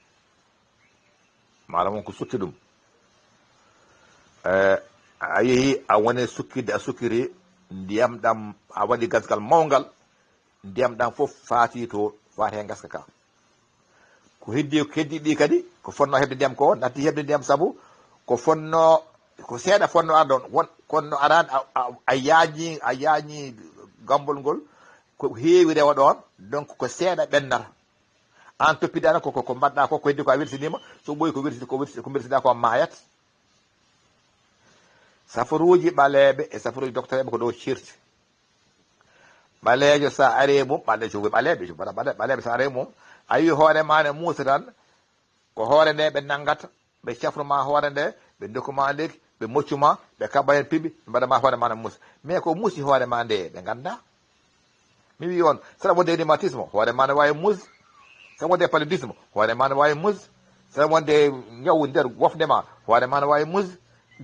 maɗa won ko sutti ɗum a yeehi a woni sukkide a sukkiri ndiyam ɗam a waɗi gasgal mawgal ndiyam ɗam fof faati to faati hen gaska ka ko heddi ɗi kadi ko fonno hebde ndiyam ko natti hebde ndiyam saabu ko fonno ko seeɗa fonno arɗon won konno arani a yaañi gambol ngol ko heewi rewa ɗon donc ko seeɗa ɓennata an toppidana ko mbaɗɗa ko heddi ko a weltinima so ɓoyi ko weltida ko mayat safaruji ɓaleɓe e safaruji docteur eɓe ko ɗo cirti ɓalejo sa ari mum ɓalejo ɓaleɓe sa ari mum a wi hoore ma ne muusa tan ko hoore nde ɓe nanggata ɓe cafruma hoore nde ɓe dokkuma lekki ɓe moccuma ɓe kabba hen piɓi ɓe mbaɗama hoore ma ne muusa mais ko muusi hoore ma nde ɓe ganda mi wi on saɗa wonde rhumatisme hoore ma ne wawi muus saɗa wonde paludisme hoore ma ne wawi muus saɗa wonde ñaw nder wofde ma hoore ma ne wawi muus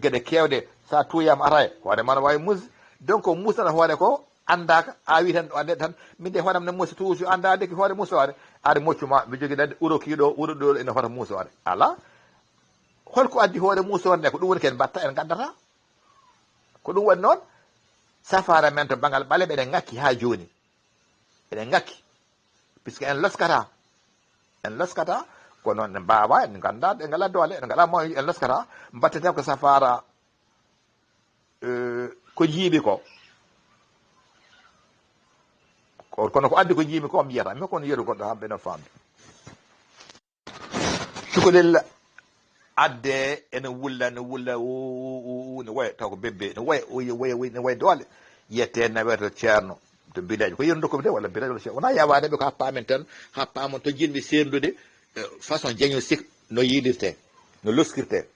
gueɗe kewɗe sa tuyama ataye hoore ma ne wawi muus donc muusata hoore ko andaka a wi tan ande tan min de hoorem ne muusa toujours andade ki hoore muusore aɗa moccuma mi jogui ɗande uro kiɗo uro ɗo ene hoota muusore ala holko addi hoore muusore nde ko ɗum woni ken mbatta en gaddata ko ɗum waɗi noon safara men to banggal ɓaleɓe eɗen ngakki ha joni eɗen ngakki puisque en loskata ko noon ne mbawa en ganda ɗe ngala doole en ngala moyen en loskata mbatteten ko safara ko jiiɓi ko kono ko addi ko jiimi ko mi yiyata mi kono yeru goɗɗo hamɓe no famde cukalel adde ene wulla ne waya taw ko bebbe ne waya doole yette naweto ceerno to bilaji ko yeru ko de walla bilaji walla ceerno wona yawade ɓe ko happamen tan happamon to jinmi sendude façon jeño sik no yilirte no loskirte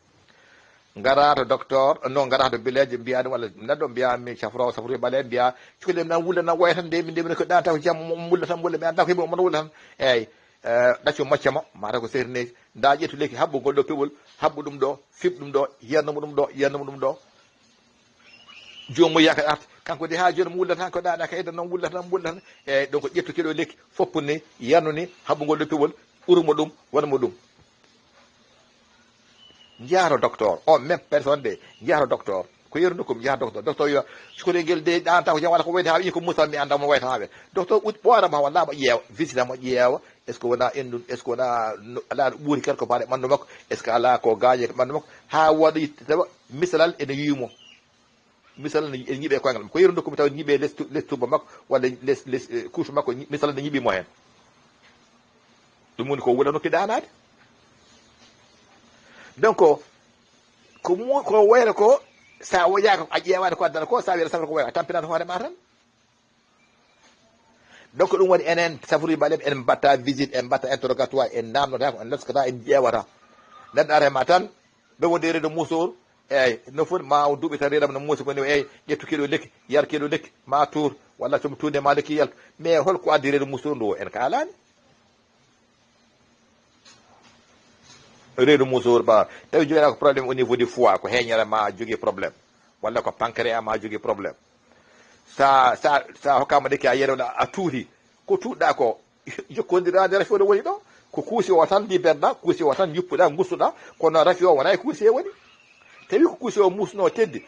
ngara to docteur non ngara to bileje mbiya ɗum walla neɗɗo mbiyami safro ɓale mbiya cukalel nan wulla nan waya tan nde min ndemine ko ɗan taw jam wulla tan wulla mi anda ko yimɓe mono wulla tan eyyi ɗacco moccama mata ko serneji nda ƴettu lekki habbu ngol ɗo peɓol habbu ɗum ɗo fiɓ ɗum ɗo yiyannamo ɗum ɗo jomum yaka arta kanko de ha joni mo wulla tan ko ɗaɗa kayda noon wulla tan eyyi donc ƴettu keɗo lekki foppu ni yannu ni habbu ngol ɗo peɓol urumo ɗum waɗamo ɗum jaharo docteur on même personne de jaharo docteur ko yeru kom jaharo docteur wiya cukalel guel de ɗan taw ko jam wala ko wayde ha wi ko musa mi anda mo wayta haɓe docteur ɓoorama walla mo ƴeewa visita mo ƴeewa est ce que wona endum est ce que wona ala ɓuuri quelque part e ɓandu makko est ce que ala ko gañe ko ɓandu makko ha waɗa tawa misalal ene yiimo misalal ene ñiiɓe koyngal ko yeru komi taw ñiiɓe less tuba makko walla less couche makko misalal ne ñiiɓimo hen ɗum woni ko wuula nokki ɗanade donc ko wayra ko sa woƴaka a ƴewade ko addana ko sa wiyata safra ko way a tampinata hoore ma tan donc ɗum woni enen safruji balem en mbatta visite en mbatta interrogatoire en namdota ko en leskata en ƴeewata neɗɗo arema tan ɓe wonde reedo musour eyyi no foti ma duuɓi tan reedama no muusi koni eyyi ƴettu kiɗo lekki yar kiɗo lekki ma tour walla somi tunde ma lekki yaltu mais holko addi reedo musour ndu en kalani reedu musour ba tawi joguiɗa ko probléme au niveau du foie ko heñere ma jogui probléme walla ko pancréas ma jogui probléme sa hokkama ɗekki a yeɗoɗa a tuuti ko tuɗɗa ko jokkodirade rafi o ɗo woni ɗo ko kuusi o tan liberɗa kuusi o tan juppuɗa gustuɗa kono rafi o wona e kuusi e woni tawi ko kuusi o musno teddi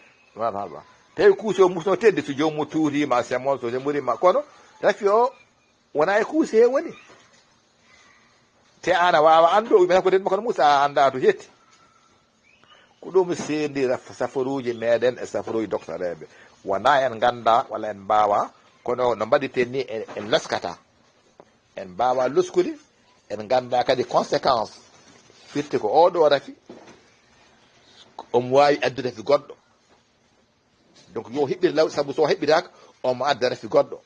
tawi kuusi o musno teddi so jomum tuutima semon so semurima kono rafi o wona e kuusi he woni te ana wawa andu o wimata ko denma kono musa a anda to hetti ko ɗum sendi safaruji meɗen e safaruji doctoreɓe wona en ganda walla en mbawa kono no mbaɗirten ni en laskata en mbawa luskude en ganda kadi conséquence firti ko oɗo rafi omo wawi addude rafi goɗɗo donc yo hiɓɓir law saabu so heɓɓitaka omo adda rafi goɗɗo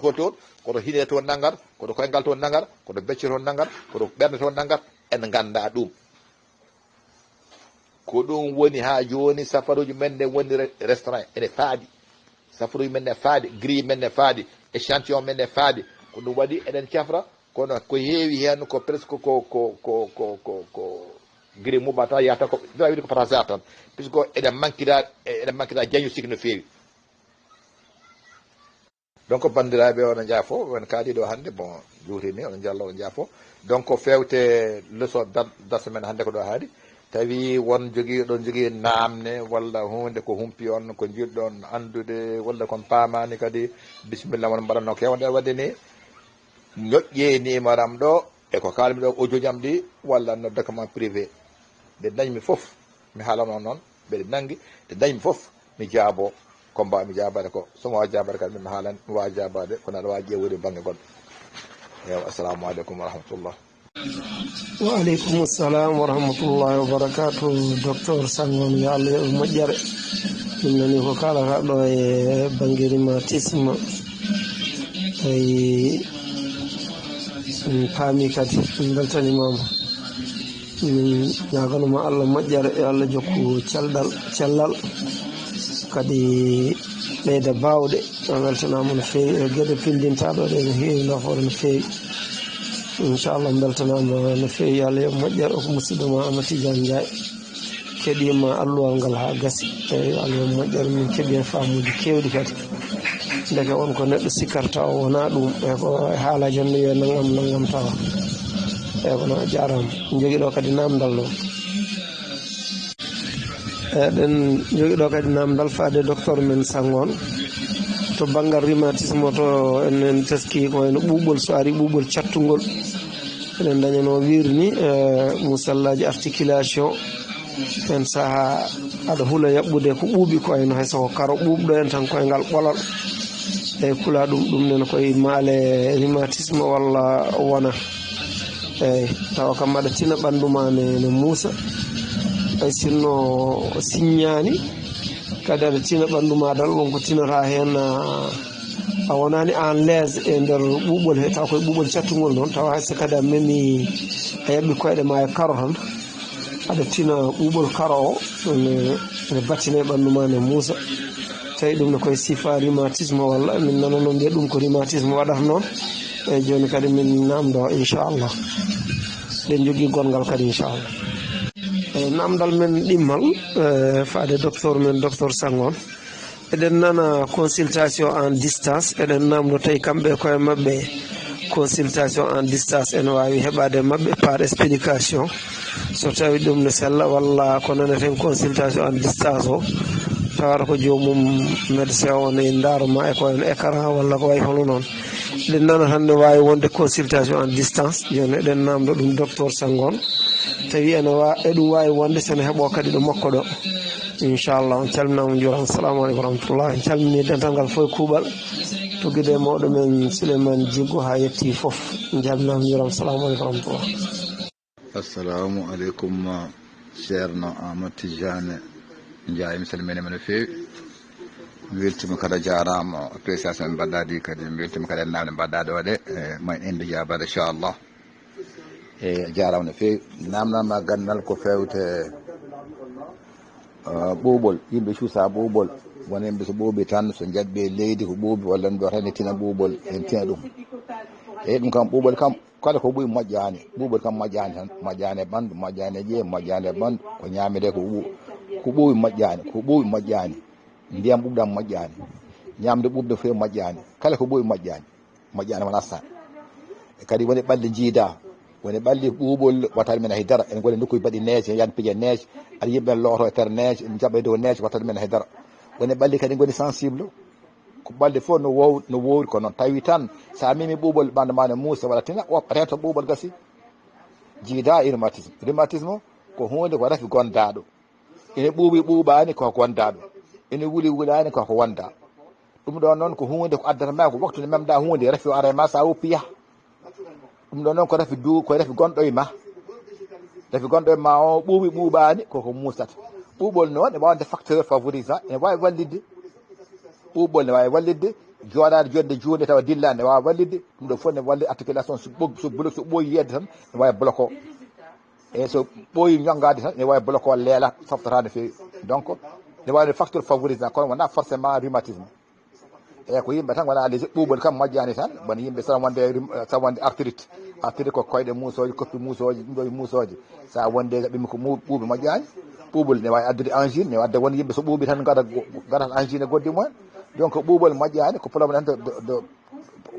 ko toon koto hiine toon naggat koto koyngal toon naggat koto becce toon naggat koto ɓerde toon naggat en ganda ɗum ko ɗum woni ha joni safaruji men ne woni restaurant ene faadi safaruji men ne faadi grille men ne faadi échantillon men ne faadi ko ɗum waɗi eɗen cafra kono ko heewi hen ko presque ko grille mubata yata ko wiide ko par hasard tan puisque eɗen manquira jaño sigi no feewi donc bandiraɓe oɗon jaafo won kaali ɗo hannde bon juutini oɗon jalla oɗon jaafo donc ko fewte leçon darse men hannde ko ɗo haali tawi won ɗon jogui namne walla hunde ko humpi on ko jiɗɗon andude walla kon pamani kadi bisimilla moon mbaɗanno ko hewde wadde ni ñoƴƴe numéram ɗo e ko kalmi ɗo audio jam ɗi walla no document privé nde dañmi foof mi haalano noon ɓeɗe nangui nde dañmi foof mi jaabo ko mbawmi jabade ko somo wawi jabade kadi mi haalan mi wawi jabade kono aɗa wawi ƴewude banggue goɗɗo ewa assalamu aleykum wa rahmatullah waaleykum salam wa rahmatullahi wa barakatuh docteur Sangon yo Allah yoɓe moƴƴere ɗum nani ko kalata ɗo e banggue rhumatisme tawi min paami kadi min beltanimama min ñaganuma Allah moƴƴere e Allah jokku cellal kadi ɓeyda bawɗe o weltanama no fewi e gueɗe pindintaɗo ɗe no heewi nafoore no fewi inchallah beltanama no fewi Allah yo moƴƴere o ko musidɗo ma Amadou Tidiane Ndiaye keeɗima alluwal ngal ha gasi eyi Allah yo moƴƴere min keeɓi hen famuji kewɗi kadi ndeke on ko neɗɗo sikkarta o wona ɗum e ko haalaji henno wiye naggam tawa eyi kono a jarama jogui ɗo kadi namdal ɗo eɗen jogui ɗo kadi namdal faade docteur men Sangon to banggal rhumatisme to enen teski ko wayno ɓuuɓol so ari ɓuuɓol cattugol eɗen dañano wirni musallaji articulation en saaha aɗa huula yaɓɓude ko ɓuuɓi ko wayno hay soko karo ɓuuɓɗo en tan koye ngal ɓolol eyyi kula ɗum nen koye maale rhumatisme walla wona eyyi tawa kam aɗa tina ɓanduma ne muusa ay sinno siññani kadi aɗa tina ɓandu ma dal wonko tinata hen a wonani en l'aise e nder ɓuuɓol he taw koye ɓuuɓol cattugol noon tawa hayso kadi a memi a yaɓɓi koyɗe ma e karo tan aɗa tina ɓuuɓol karo o ene battine ɓandu ma ne muusa tawi ɗum ne koye sifa rhumatisme walla min nanano mbiya ɗum ko rhumatisme waɗata noon eyyi joni kadi min namdo inchallah ɗen jogui gongal kadi inchallah eyyi namdal men ɗimmal faade docteur men docteur Sangon eɗen nana consultation en distance eɗen namdo tawi kamɓe koye mabɓe consultation en distance ene wawi heɓade mabɓe par explication so tawi ɗum ne sella walla ko naneten consultation en distance o tawata ko jomum médecin o ne daroma e koyen écran walla ko way hono noon eɗen nana tan ne wawi wonde consultation en distance joni eɗen namdo ɗum docteur Sangon tawi eɗum wawi wonde sene heeɓo kadi ɗo makko ɗo inchallah on calminama juurama assalamu aleykum wa rahmatullah en calmini dental ngal fof e kuuɓal to guiɗe mawɗo men Souleymane Djiggo ha yetti foof en calminama juurama assalamu aleykum wa rahmatullah assalamu aleykum ceerno Amadou Tidiane jaay mi salminima no feewi weltima kada jarama appréciation ɓe mbaɗɗadi kadi weltima kadi namde mbaɗɗa ɗo ɗe ma inde jabade inchallah jarama no feewi namdama gandal ko fewte ɓuuɓol yimɓe cuusa ɓuuɓol wona yimɓe so ɓuuɓi tan so jaɓɓe leydi ko ɓuuɓi walla ɗo tan tina ɓuuɓol en tina ɗum eyyi ɗum kam ɓuuɓol kam kala ko ɓuuɓi moƴƴani ɓuuɓol kam moƴƴani tan moƴƴani e ɓandu moƴƴani e ƴeew moƴƴani e ɓandu ko ñamede ko ɓuuɓi moƴƴani ko ɓuuɓi moƴƴani ndiyam ɓuuɓɗam moƴƴani ñamde ɓuuɓde fof moƴƴani kala ko ɓuuɓi moƴƴani moƴƴani wona sa kadi woni ɓalli jiida woni ɓalli ɓuuɓol wattade men haydara en goni nokkuji mbaɗi neige yan piije neige aɗa yimɓe looto e ter neige en jaɓa e dow neige wattade men haydara woni ɓalli kadi goni sensible ko ɓalde fof no wowri ko noon tawi tan sa mimi ɓuuɓol ɓandu ma ne muusa walla tina rento ɓuuɓol gasi jiida rhumatisme rhumatisme ko hunde ko rafi gondaɗo ene ɓuuɓi ɓuuɓani koko gondaɗo ene wuli wulani koko wonda ɗum ɗon noon ko hunde ko addata ma ko waktu nde memɗa hunde rafi o ara ma sa woppi yaha ɗum ɗon noon ko rafi ko rafi gonɗo e ma rafi gonɗo e ma o ɓuuɓi ɓuuɓani koko musata ɓuuɓol noon e wawde facteur favorisant ene wawi wallidde ɓuuɓol ne wawi wallidde joɗade jonde juunde tawa dillani ne wawi wallidde ɗum ɗo fof ne walli articulation so ɓooyi yedde tan ne wawi bloqué e so ɓooyi ñongade tan ne wawi bloqué leela softata no fewi donc ne wawi facteur favorisant kono wona forcément rhumatisme eyyi ko yimɓe tan wona léger ɓuuɓol kam moƴƴani tan wona yimɓe sa wonde artrite ko koyɗe muusoje koppi muusoje ɗum ɗo muusoje sa wonde ɓimi ko ɓuuɓi moƴƴani ɓuuɓol ne wawi addude angine ne wadde won yimɓe so ɓuuɓi tan garat angine goddi mumen donc ɓuuɓol moƴƴani ko probléme tan de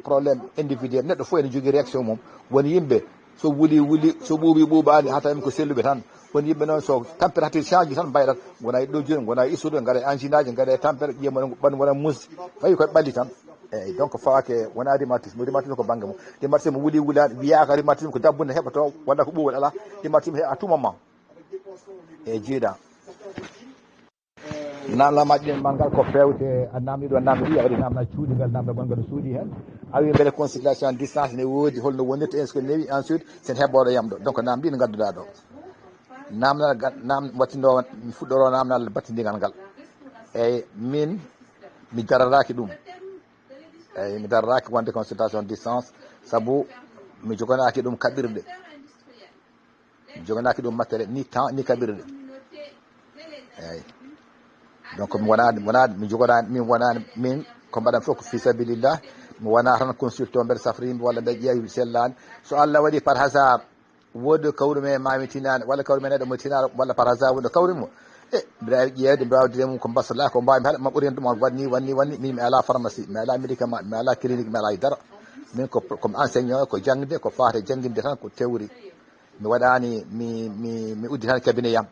probléme individuel neɗɗo fof ene jogui réaction mum won yimɓe so wuli so ɓuuɓi ɓuuɓani ha tawimi ko selluɓe tan won yimɓe noon so température change tan mbayɗat gona e ɗo joni gona e issude gaɗa e angine aji gaɗa e tempére ƴiyema ɓandu wona musde fawi koye ɓalli tan eyyi donc fawake wona rhumatisme rhumatisme ko banggue mum rhumatisme wuli wulani wiyaka rhumatisme ko dabbude heɓato walla ko ɓuuɓol ala rhumatisme à tout moment e jiiɗa namdamaji ɗin man ngal ko fewte a namdi ɗo namdi ɗi a waɗi namda cuuɗigal namda gongal no suuɗi hen a wi beele consultation distance ne woodi holno wonirta est ce que newi ensuite sen heɓɓoɗo yamɗo donc namdi no gadduɗa ɗo namdal wattino mi fuɗɗoro namdal battidigal ngal eyyi min mi dararaki ɗum eyyi mi dararaki wonde consultation distance saabu mi joganaki ɗum kaɓirɗe mi joganaki ɗum matériel ni temps ni kaɓirɗe eyyi donc mi wonani mi jogoɗani min wonani min ko mbaɗan fof ko fisabilillah mi wona tan consulte o mbeɗa safra yimɓe walla mbeɗa ƴeewi sellani so Allah waɗi par hasard woodi kawrumen mami tinani walla kawrumen neɗɗo mo tinani walla par hasard wonɗo kawrimo mbiɗa wawi ƴeewde mbiɗa wawdire mum ko mbasala ko mbawmi haɗa ma ɓuuri hen ɗum on wanni min mi ala pharmacie mi ala médicament mi ala clinique mi ala haydara min komi enseignant ko jangde ko fate jangguinde tan ko théorie mi waɗani mi uddi tan cabinet yam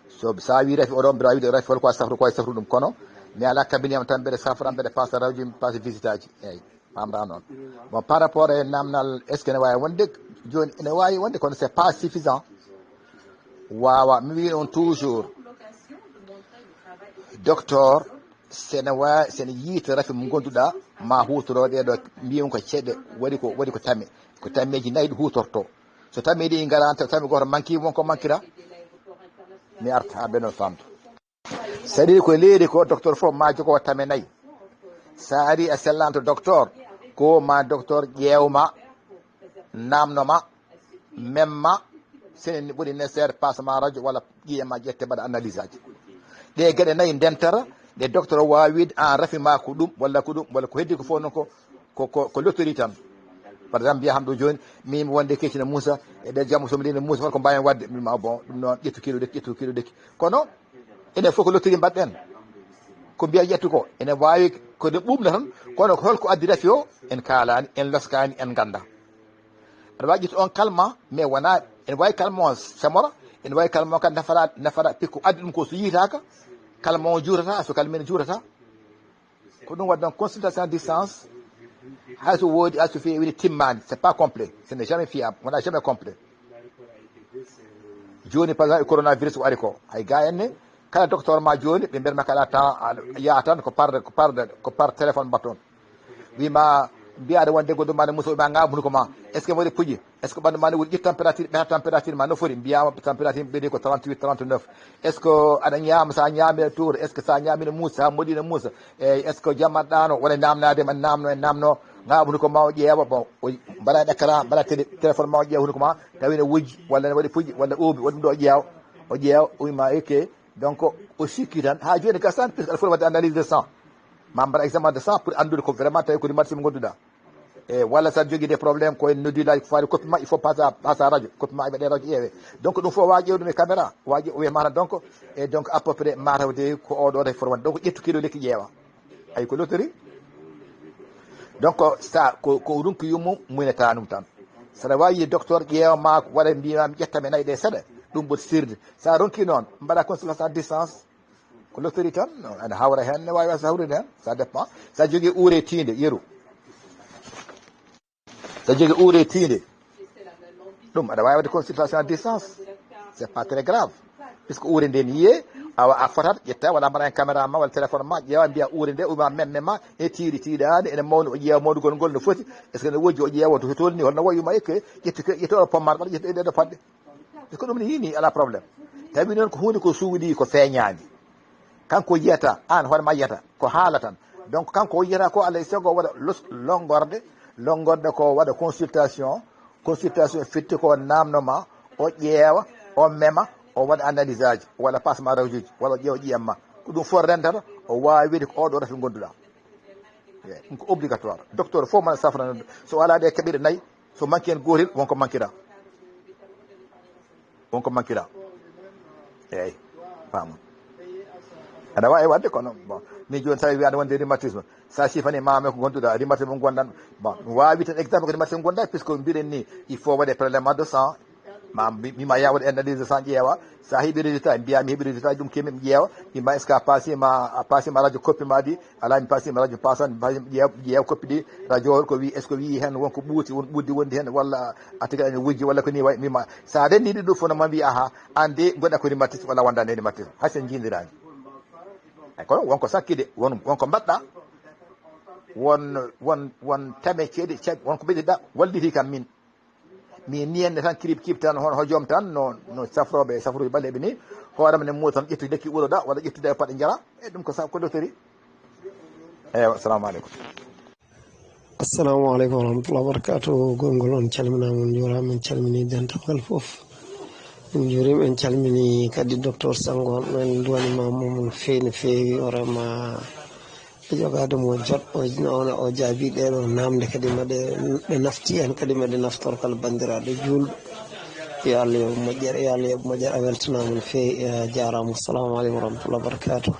so sa wi rafi oɗon mbiɗa wiide rafi holko safru koye safru ɗum kono mi ala cabinet yam tan mbeɗa safra mbeɗa passa rawji mi passe visite aji eyyi famɗa noon bon par rapport e namdal est ce que ne wawi wonde joni ene wawi wonde kono c'est pas suffisant wawa mi wi on toujours docteur sene wawi sene yiita rafi mo gonduɗa ma hutoro ɗeɗo mbiyam ko ceɗɗe waɗi ko tame ko tameji nayyi ɗo hutorto so tameji ɗi garanta tami goto manqui wonko manquira mi arta ha ɓeɗon famdo so aɗa ko leeri ko docteur fof ma jogo tame nayyi sa ari a sellanto docteur ko ma docteur ƴeewma namnoma memma sene ɓuuri nécessaire passema radio walla ƴiyema ƴette mbaɗa analyse aji ɗe gueɗe nayyi ndentara ɗe docteur o wawi wiide an rafima ko ɗum walla ko ɗum walla ko heddi ko fof noon ko lottori tan par exemple mbiya ham ɗo joni min wonde keccine Moussa e ɗe jamma somi lino Moussa holko mbawi wadde mima bon ɗum noon ƴettu kilo ɗekki kono enen fof ko lottori mbaɗɗen ko mbiya ƴettu ko ene wawi kode ɓuɓna tan kono holko addi rafi o en kalani en loskani en ganda aɗa wawi ƴettu on calmant mais wona ene wawi calmant o samora ene wawi calmant kadi nafara pikko addi ɗum ko so yitaka calmant o juurata so calmine juurata ko ɗum wadde donc consultation à distance hayso woodi hayso feewini timmani c'est pas complet ce n'est jamais fiable wona jamais complet joni par exemple coronavirus o ari ko hay ga enne kala docteur ma joni ɓe mbiyatma kala temps yaa tan ko par téléphone mbatton wima mbiyaade wonde goɗɗum ma ne musoɓe ma ngabudu ko ma est ce que waɗi puƴi est ce que ɓandu ma ne woɗi ƴit température ɓeta température ma no foti mbiyama température ɓeedi ko 38 39 est ce que aɗa ñaama sa ñaami tour est ce que sa ñaamino muusa sa moɗino muusa eyyi est ce que jammatɗano wona namnadema namno ngabudu ko ma o ƴeewa bon mbaɗa écran mbaɗa téléphone ma o ƴeewa hunde ko ma tawi ne wojji walla ne waɗi puƴi walla oobi waɗum ɗo o ƴeewa o wima eke donc o sikki tan ha joni gasani puisque aɗa foti wadde analyse de sang ma mbaɗa examen de sang pour andude ko vraiment tawi ko rhumatisme gonduɗa e walla saɗa jogui des problémes koye noddilaji ko faali copie ma il faut passe à radio copie ma ɓe ɗe radio ƴeewe donc ɗum fof wawi ƴewɗum e caméra wawi o wiyamata donc e donc à peu près matawde ko oɗo tawi foti wonde donc ƴettu kiɗo lekki ƴeewa ayi ko lotori donc sa ko runki yummum muynata ɗum tan saɗa wawi yi docteur ƴeewa ma waɗa mbimami ƴettami nayyi ɗe seeɗa ɗum ɓoti sirde sa ronki noon mbaɗa consultation à distance ko lotori tan ene hawra hen ne wawi wasa hawrude hen ça dépend sa jogui uure tinde yeru sa jogui uure tinde ɗum aɗa wawi wadde consultation à distance c'est pas très grave puisque uure nde niye a fotat ƴetta walla mbaɗa hen caméra ma walla téléphone ma ƴeewa mbiya uure nde uma memme ma e tiiɗani ene mawni o ƴeewa mawdugol ngol no foti est ce que ne wojji o ƴeewa to tolni holno wayuma eke ƴettoɗo pommaɗo ɓaɗa ƴetta ɗeɗo paɗɗe e ko ɗum ne yini ala probléme tawi noon ko hunde ko suuɗi ko feeñani kanko yiyata an hoorema yiyata ko haala tan donc kanko o yiyata ko alay sago waɗa longorde ko waɗa consultation fitti ko namnoma o ƴeewa o mema o waɗa analyse aji walla passement rawjuji walla o ƴeewa ƴiyam ma ko ɗum fof rendata o wawi wiide ko oɗo rafil gonduɗa ɗum ko obligatoire docteur fof mana safrano so ala ɗe keɓiɗe nayyi so manque en gotel wonko manquira eyyi fama aɗa wawi wadde kono bon min joni tawi aɗa wonde rhumatisme sa sifani mame ko gonduɗa rhumatisme gonɗan bon wawi tan exemple ko rhumatisme gonɗa puisque mbiɗen ni il faut waɗe prélèvement de sang mima ya waɗe analyse de sang ƴeewa sa heeɓi résultat mbiyami heeɓi résultat ɗum kemi mi ƴeewa mima est ce que a passima radio copie ma ɗi ala mi passima radio pasan ƴeewa copie ɗi radio o ko wi est ce que wi hen wonko ɓuuti won ɓuddi wondi hen walla atiga ene wujji walla ko ni way mima sa rendiɗi ɗum fof no ma mbi aha an de gonɗa ko rhumatisme walla wondani rhumatisme haysen jindirani ay kono wonko sakkide wonko mbaɗɗa won tame ceeɗe wonko ɓeɗiɗa walliti kam min niyenne tan kib tan hono hojom tan no safroɓe safruji ɓaleɓe ni hoorema ne muo tan ƴettu lekki ɓuuroɗa walla ƴettude paɗe jara e ɗum ko doctori eyyi assalamu aleykum assalamu aleykum warahmatullah wabarakatu gongol on calminama on jurama en calmini dental foof en juurima en calmini kadi docteur Sango en duwanima momon fewi no fewi horema e jogademo joɗɗo o jaabi ɗeɗo namde kadi maɗe nafti hen kadi maɗe naftor kala bandiraɗo julɓe yo Allah yo moƴƴere yo Allah yo moƴƴere a weltanama no fewi jarama assalamu aleykum warahmatullah wabarakatuh